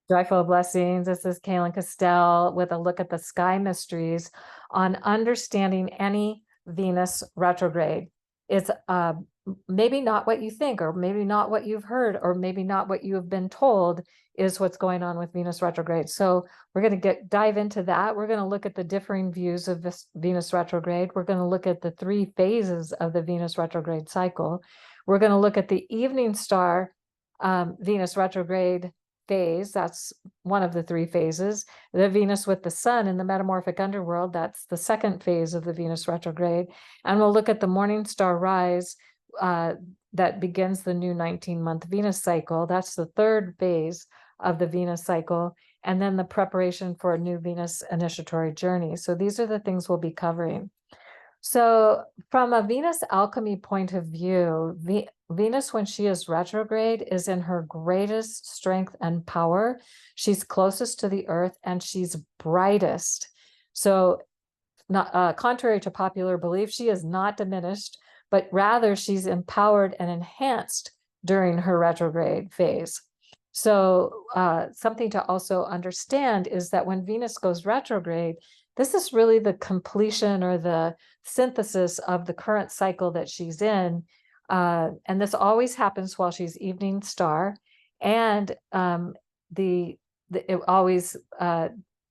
Joyful blessings. This is Kaylin Castell with a look at the sky mysteries on understanding any Venus retrograde. It's maybe not what you think, or maybe not what you've heard, or maybe not what you have been told is what's going on with Venus retrograde. So we're going to dive into that. We're going to look at the differing views of this Venus retrograde. We're going to look at the 3 phases of the Venus retrograde cycle. We're going to look at the evening star Venus retrograde phase. That's one of the 3 phases. The Venus with the sun in the metamorphic underworld, that's the 2nd phase of the Venus retrograde. And we'll look at the morning star rise that begins the new 19-month Venus cycle. That's the 3rd phase of the Venus cycle. And then the preparation for a new Venus initiatory journey. So these are the things we'll be covering. So from a Venus alchemy point of view, Venus, when she is retrograde, is in her greatest strength and power. She's closest to the earth and she's brightest. So not contrary to popular belief, she is not diminished, but rather she's empowered and enhanced during her retrograde phase. So something to also understand is that when Venus goes retrograde, this is really the completion or the synthesis of the current cycle that she's in. And this always happens while she's evening star. And the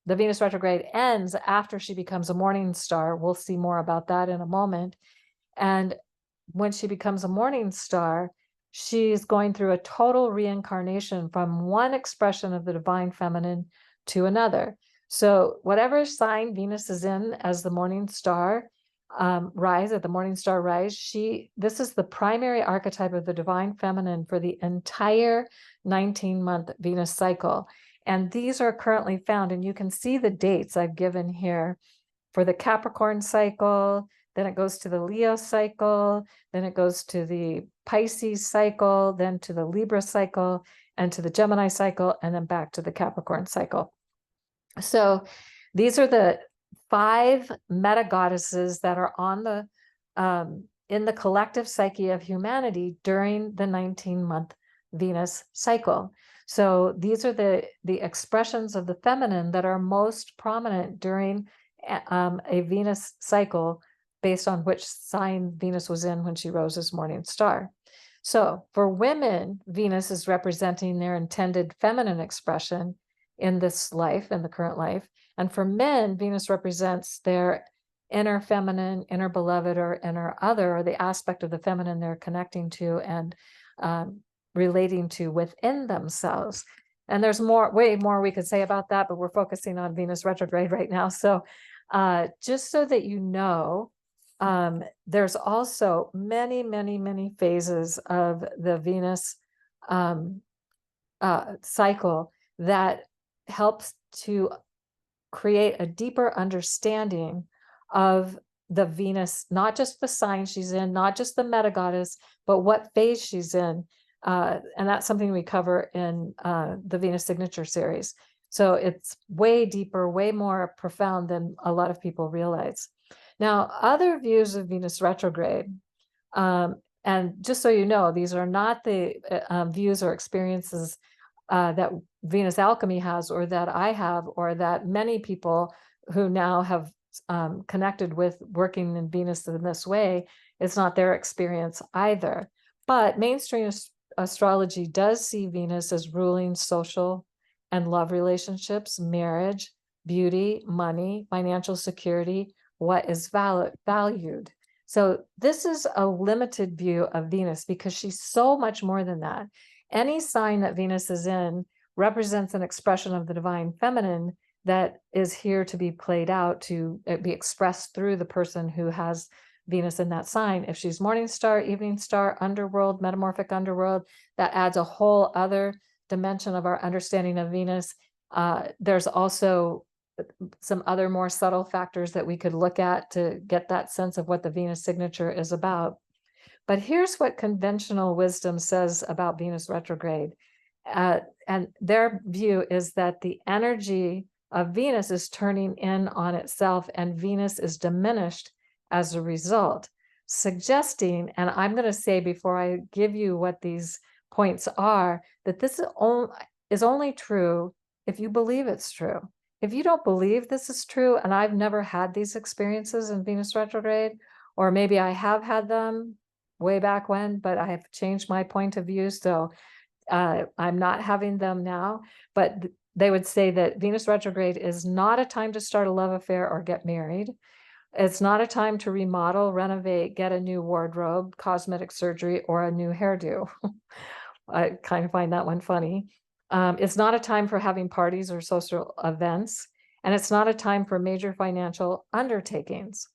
Venus retrograde ends after she becomes a morning star. We'll see more about that in a moment. And when she becomes a morning star, she's going through a total reincarnation from one expression of the divine feminine to another. So whatever sign Venus is in as the morning star rise, at the morning star rise, this is the primary archetype of the divine feminine for the entire 19-month Venus cycle. And these are currently found, and you can see the dates I've given here for the Capricorn cycle, then it goes to the Leo cycle, then it goes to the Pisces cycle, then to the Libra cycle, and to the Gemini cycle, and then back to the Capricorn cycle. So these are the 5 meta goddesses that are on the in the collective psyche of humanity during the 19-month Venus cycle. So these are the expressions of the feminine that are most prominent during a Venus cycle, based on which sign Venus was in when she rose as morning star. So for women, Venus is representing their intended feminine expression in this life, in the current life. And for men, Venus represents their inner feminine, inner beloved, or inner other, or the aspect of the feminine they're connecting to and relating to within themselves. And there's way more we could say about that, but we're focusing on Venus retrograde right now. So just so that you know, there's also many, many, many phases of the Venus cycle that helps to create a deeper understanding of the Venus, not just the sign she's in, not just the meta goddess, but what phase she's in. And that's something we cover in the Venus Signature series. So it's way deeper, way more profound than a lot of people realize. Now, other views of Venus retrograde, and just so you know, these are not the views or experiences that Venus alchemy has, or that I have, or that many people who now have connected with working in Venus in this way, it's not their experience either. But mainstream astrology does see Venus as ruling social and love relationships, marriage, beauty, money, financial security, what is valued. So this is a limited view of Venus because she's so much more than that. Any sign that Venus is in represents an expression of the divine feminine that is here to be played out, to be expressed through the person who has Venus in that sign. If she's morning star, evening star, underworld, metamorphic underworld, that adds a whole other dimension of our understanding of Venus. There's also some other more subtle factors that we could look at to get that sense of what the Venus signature is about. But here's what conventional wisdom says about Venus retrograde. And their view is that the energy of Venus is turning in on itself, and Venus is diminished as a result, suggesting, and I'm going to say before I give you what these points are, that this is only true if you believe it's true. If you don't believe this is true, and I've never had these experiences in Venus retrograde, or maybe I have had them way back when, but I have changed my point of view, so I'm not having them now, but they would say that Venus retrograde is not a time to start a love affair or get married. It's not a time to remodel, renovate, get a new wardrobe, cosmetic surgery, or a new hairdo. I kind of find that one funny. It's not a time for having parties or social events, and it's not a time for major financial undertakings.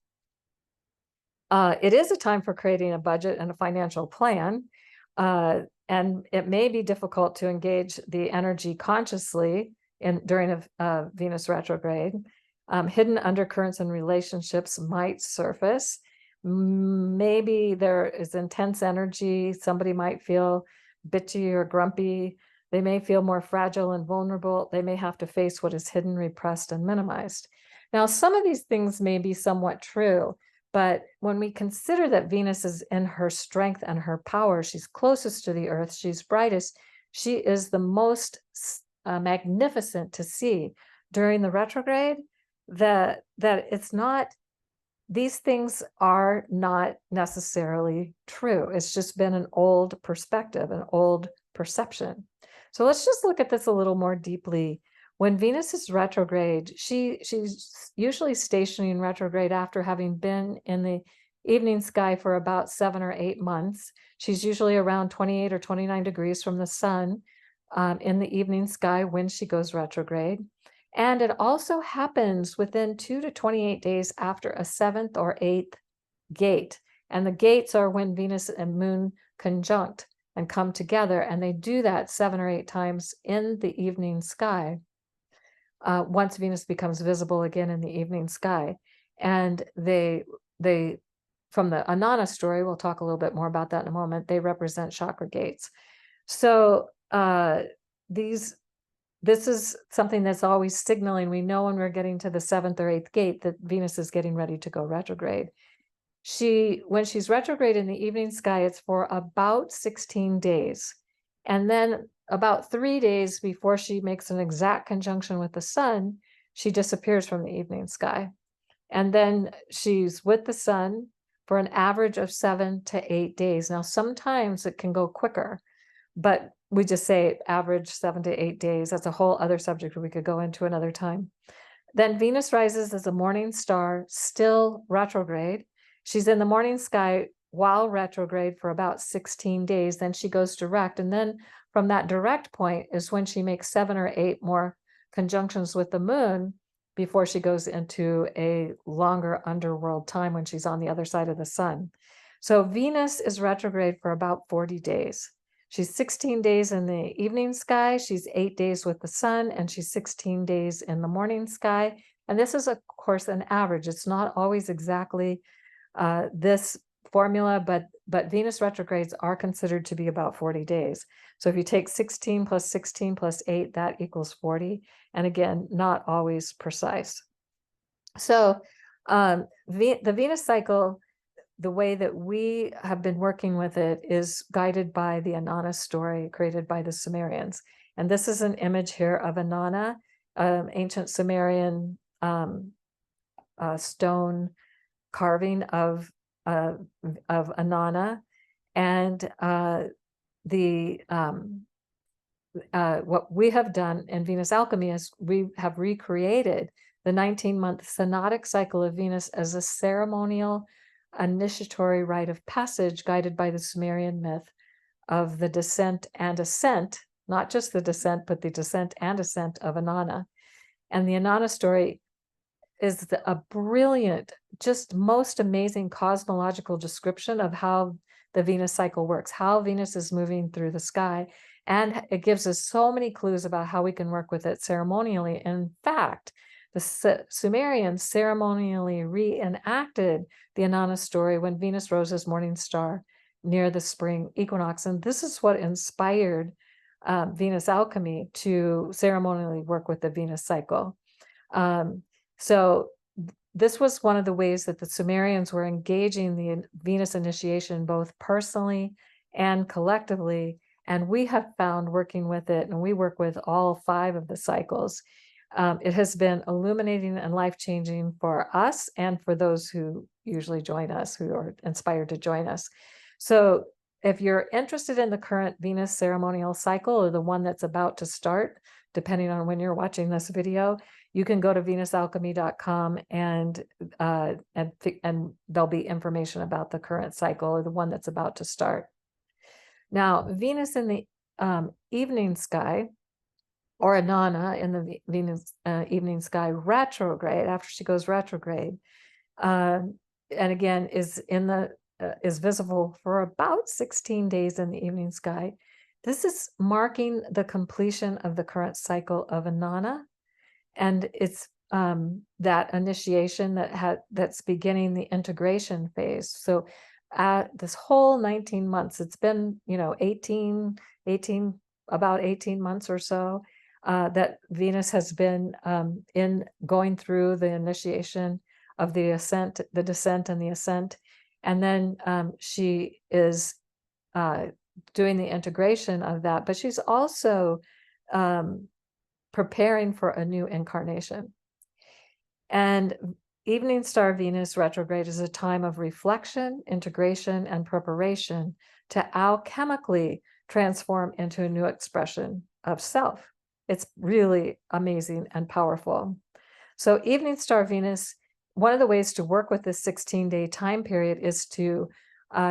It is a time for creating a budget and a financial plan, and it may be difficult to engage the energy consciously during a Venus retrograde. Hidden undercurrents in relationships might surface. Maybe there is intense energy. Somebody might feel bitchy or grumpy. They may feel more fragile and vulnerable. They may have to face what is hidden, repressed, and minimized. Now, some of these things may be somewhat true, but when we consider that Venus is in her strength and her power, she's closest to the earth, she's brightest, she is the most magnificent to see during the retrograde, that it's not, these things are not necessarily true. It's just been an old perspective, an old perception. So let's just look at this a little more deeply. When Venus is retrograde, she's usually stationing retrograde after having been in the evening sky for about 7 or 8 months. She's usually around 28 or 29 degrees from the sun in the evening sky when she goes retrograde. And it also happens within 2 to 28 days after a 7th or 8th gate. And the gates are when Venus and Moon conjunct and come together. And they do that 7 or 8 times in the evening sky. Once Venus becomes visible again in the evening sky. And they from the Inanna story, we'll talk a little bit more about that in a moment, they represent chakra gates. So this is something that's always signaling. We know when we're getting to the 7th or 8th gate that Venus is getting ready to go retrograde. When she's retrograde in the evening sky, it's for about 16 days. And then about 3 days before she makes an exact conjunction with the sun, she disappears from the evening sky. And then she's with the sun for an average of 7 to 8 days. Now, sometimes it can go quicker, but we just say average 7 to 8 days. That's a whole other subject we could go into another time. Then Venus rises as a morning star, still retrograde. She's in the morning sky while retrograde for about 16 days. Then she goes direct. And then from that direct point is when she makes 7 or 8 more conjunctions with the moon before she goes into a longer underworld time when she's on the other side of the sun. So Venus is retrograde for about 40 days. She's 16 days in the evening sky, she's 8 days with the sun, and she's 16 days in the morning sky. And this is, of course, an average. It's not always exactly this formula, but Venus retrogrades are considered to be about 40 days. So if you take 16 plus 16 plus 8, that equals 40. And again, not always precise. So the Venus cycle, the way that we have been working with it is guided by the Inanna story created by the Sumerians. And this is an image here of Inanna, ancient Sumerian stone carving of Inanna. And what we have done in Venus Alchemy is we have recreated the 19-month synodic cycle of Venus as a ceremonial initiatory rite of passage guided by the Sumerian myth of the descent and ascent, not just the descent, but the descent and ascent of Inanna. And the Inanna story is a brilliant, just most amazing cosmological description of how the Venus cycle works, how Venus is moving through the sky. And it gives us so many clues about how we can work with it ceremonially. In fact, the Sumerians ceremonially reenacted the Inanna story when Venus rose as morning star near the spring equinox. And this is what inspired Venus Alchemy to ceremonially work with the Venus cycle. So this was one of the ways that the Sumerians were engaging the Venus initiation both personally and collectively And we have found working with it, and we work with all 5 of the cycles. It has been illuminating and life-changing for us and for those who usually join us, who are inspired to join us. So if you're interested in the current Venus ceremonial cycle or the one that's about to start, depending on when you're watching this video, you can go to venusalchemy.com and there'll be information about the current cycle or the one that's about to start. Now, Venus in the evening sky, or Inanna in the Venus evening sky retrograde, after she goes retrograde, and again is visible for about 16 days in the evening sky. This is marking the completion of the current cycle of Inanna, and it's that initiation that's beginning the integration phase. So this whole 19 months, it's been, about 18 months or so, that Venus has been in going through the initiation of the ascent, the descent and the ascent. And then she is doing the integration of that, but she's also preparing for a new incarnation. And evening star Venus retrograde is a time of reflection, integration, and preparation to alchemically transform into a new expression of self. It's really amazing and powerful. So evening star Venus, one of the ways to work with this 16-day time period is to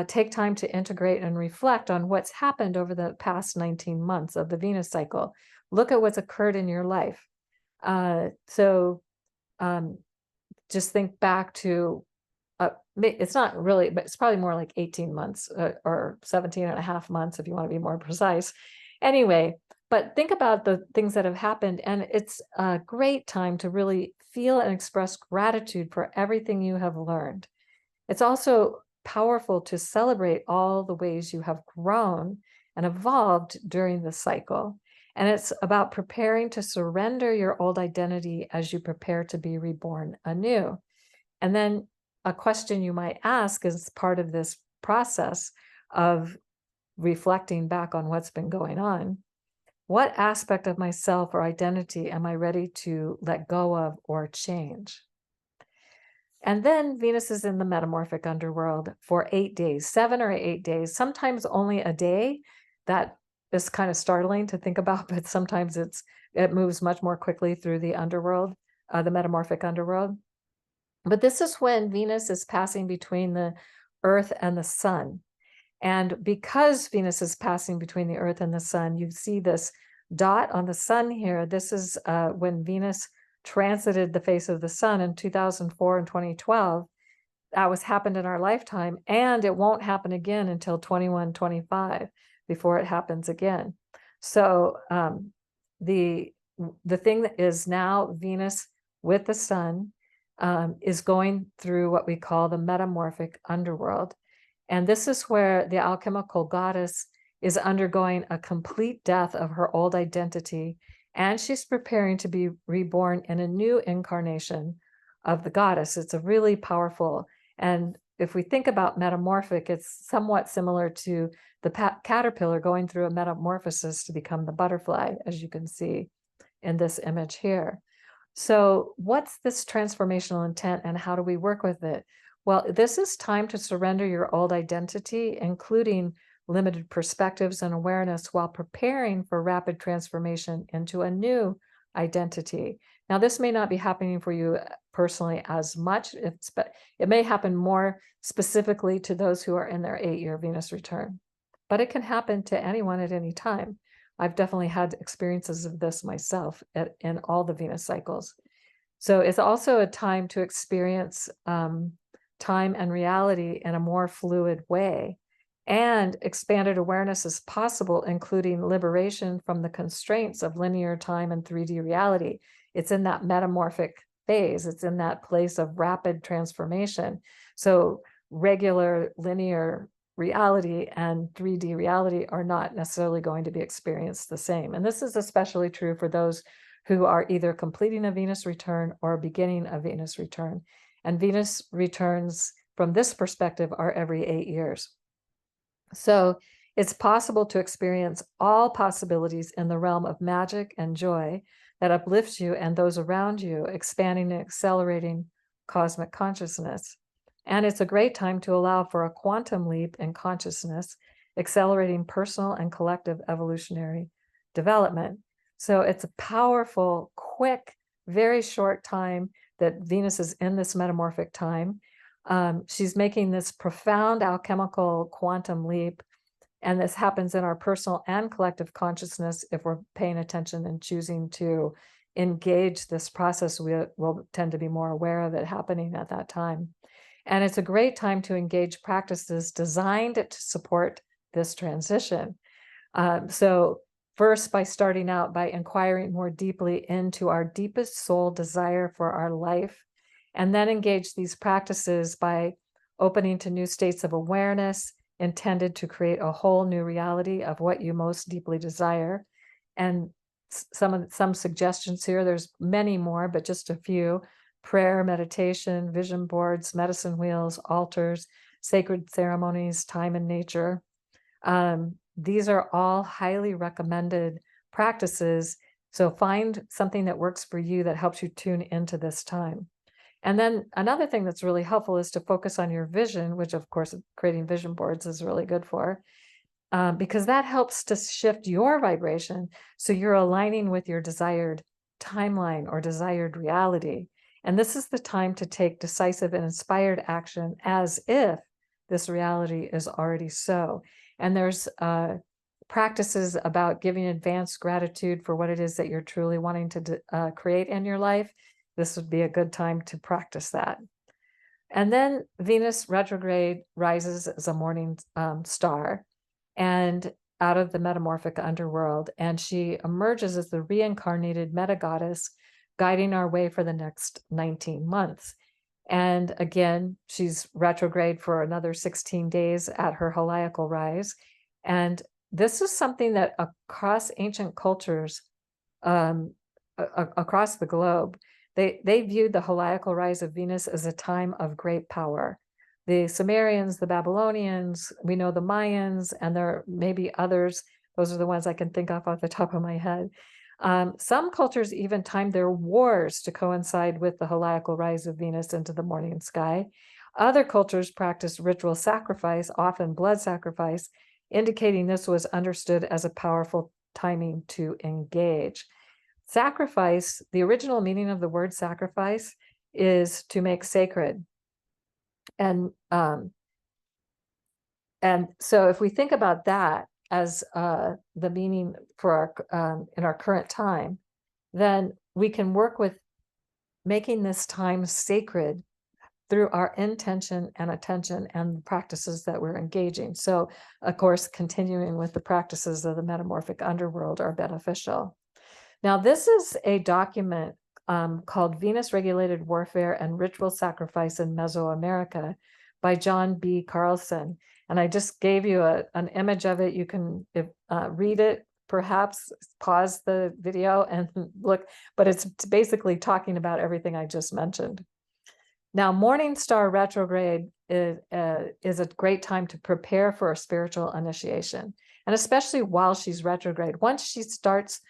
take time to integrate and reflect on what's happened over the past 19 months of the Venus cycle. Look at what's occurred in your life. Just think back to, it's not really, but it's probably more like 18 months or 17 and a half months if you want to be more precise. Anyway, but think about the things that have happened, and it's a great time to really feel and express gratitude for everything you have learned. It's also powerful to celebrate all the ways you have grown and evolved during the cycle. And it's about preparing to surrender your old identity as you prepare to be reborn anew. And then a question you might ask as part of this process of reflecting back on what's been going on: what aspect of myself or identity am I ready to let go of or change? And then Venus is in the metamorphic underworld for 8 days, 7 or 8 days, sometimes only a day. That is kind of startling to think about, but sometimes it moves much more quickly through the underworld, the metamorphic underworld. But this is when Venus is passing between the Earth and the Sun. And because Venus is passing between the Earth and the Sun, you see this dot on the Sun here. This is when Venus transited the face of the Sun in 2004 and 2012. That happened in our lifetime, and it won't happen again until 2125 before it happens again. So the thing that is now Venus with the Sun is going through what we call the metamorphic underworld. And this is where the alchemical goddess is undergoing a complete death of her old identity, and she's preparing to be reborn in a new incarnation of the goddess. It's a really powerful, and if we think about metamorphic, it's somewhat similar to the caterpillar going through a metamorphosis to become the butterfly, as you can see in this image here. So what's this transformational intent, and how do we work with it? Well, this is time to surrender your old identity, including limited perspectives and awareness, while preparing for rapid transformation into a new identity. Now, this may not be happening for you personally as much, but it may happen more specifically to those who are in their 8-year Venus return. But it can happen to anyone at any time. I've definitely had experiences of this myself in all the Venus cycles. So it's also a time to experience time and reality in a more fluid way. And expanded awareness is possible, including liberation from the constraints of linear time and 3D reality. It's in that metamorphic phase. It's in that place of rapid transformation. So regular linear reality and 3D reality are not necessarily going to be experienced the same. And this is especially true for those who are either completing a Venus return or beginning a Venus return. And Venus returns from this perspective are every 8 years. So It's possible to experience all possibilities in the realm of magic and joy that uplifts you and those around you, expanding and accelerating cosmic consciousness. And it's a great time to allow for a quantum leap in consciousness, accelerating personal and collective evolutionary development. So it's a powerful, quick, very short time that Venus is in this metamorphic time. She's making this profound alchemical quantum leap. And this happens in our personal and collective consciousness. If we're paying attention and choosing to engage this process, we will tend to be more aware of it happening at that time. And it's a great time to engage practices designed to support this transition. So first, by starting out by inquiring more deeply into our deepest soul desire for our life, and then engage these practices by opening to new states of awareness intended to create a whole new reality of what you most deeply desire. And some suggestions here, there's many more, but just a few: prayer, meditation, vision boards, medicine wheels, altars, sacred ceremonies, time in nature. These are all highly recommended practices. So find something that works for you that helps you tune into this time. And then another thing that's really helpful is to focus on your vision, which of course creating vision boards is really good for, because that helps to shift your vibration. So you're aligning with your desired timeline or desired reality. And this is the time to take decisive and inspired action as if this reality is already so. And there's practices about giving advanced gratitude for what it is that you're truly wanting to create in your life. This would be a good time to practice that. And then Venus retrograde rises as a morning star and out of the metamorphic underworld, and she emerges as the reincarnated meta-goddess guiding our way for the next 19 months. And again, she's retrograde for another 16 days at her heliacal rise. And this is something that across ancient cultures, across the globe, they viewed the heliacal rise of Venus as a time of great power. The Sumerians, the Babylonians, we know the Mayans, and there may be others. Those are the ones I can think of off the top of my head. Some cultures even timed their wars to coincide with the heliacal rise of Venus into the morning sky. Other cultures practiced ritual sacrifice, often blood sacrifice, indicating this was understood as a powerful timing to engage. Sacrifice, the original meaning of the word sacrifice is to make sacred. And so if we think about that as the meaning for our in our current time, then we can work with making this time sacred through our intention and attention and the practices that we're engaging. So, of course, continuing with the practices of the metamorphic underworld are beneficial. Now, this is a document called Venus Regulated Warfare and Ritual Sacrifice in Mesoamerica by John B. Carlson. And I just gave you an image of it. You can read it, perhaps pause the video and look, but it's basically talking about everything I just mentioned. Now, Morning Star retrograde is a great time to prepare for a spiritual initiation, and especially while she's retrograde. Once she starts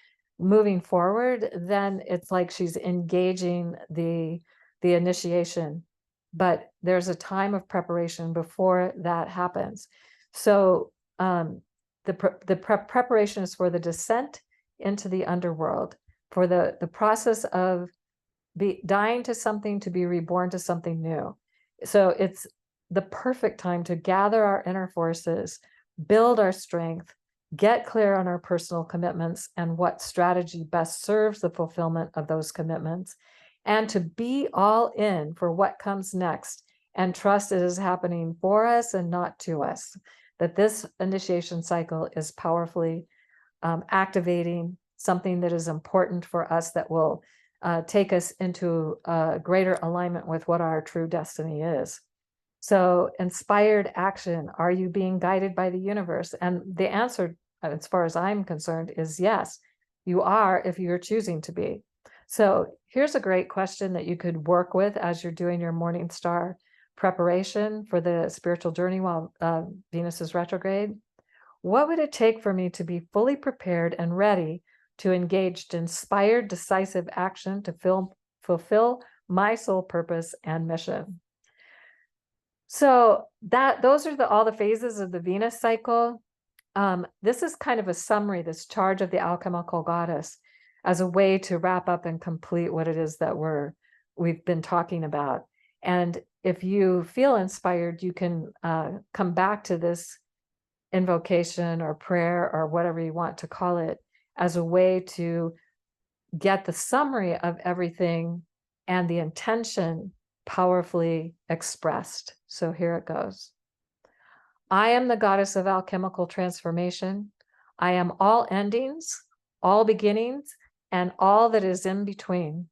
moving forward, then it's like she's engaging the initiation, but there's a time of preparation before that happens. So the preparation is for the descent into the underworld, for the process of dying to something to be reborn to something new. So it's the perfect time to gather our inner forces, build our strength, get clear on our personal commitments and what strategy best serves the fulfillment of those commitments, and to be all in for what comes next and trust it is happening for us and not to us. That this initiation cycle is powerfully activating something that is important for us, that will take us into greater alignment with what our true destiny is. So, inspired action. Are you being guided by the universe? And the answer, as far as I'm concerned, is yes, you are, if you're choosing to be. So here's a great question that you could work with as you're doing your morning star preparation for the spiritual journey while Venus is retrograde. What would it take for me to be fully prepared and ready to engage in inspired, decisive action to fulfill my soul purpose and mission? So those are all the phases of the Venus cycle. This is kind of a summary, this charge of the alchemical goddess, as a way to wrap up and complete what it is that we've been talking about. And if you feel inspired, you can come back to this invocation or prayer or whatever you want to call it as a way to get the summary of everything and the intention powerfully expressed. So here it goes. I am the goddess of alchemical transformation. I am all endings, all beginnings, and all that is in between.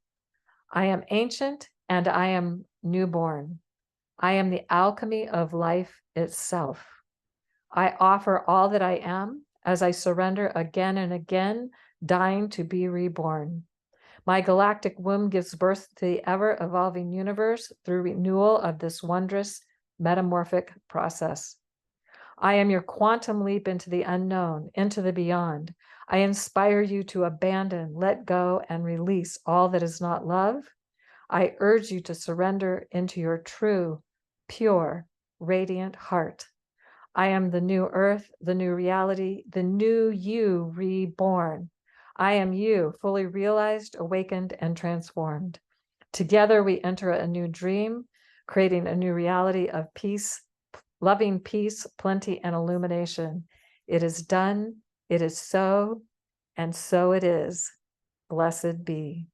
I am ancient and I am newborn. I am the alchemy of life itself. I offer all that I am as I surrender again and again, dying to be reborn. My galactic womb gives birth to the ever-evolving universe through renewal of this wondrous metamorphic process. I am your quantum leap into the unknown, into the beyond. I inspire you to abandon, let go, and release all that is not love. I urge you to surrender into your true, pure, radiant heart. I am the new earth, the new reality, the new you reborn. I am you, fully realized, awakened, and transformed. Together we enter a new dream, creating a new reality of peace, loving peace, plenty, and illumination. It is done, it is so, and so it is. Blessed be.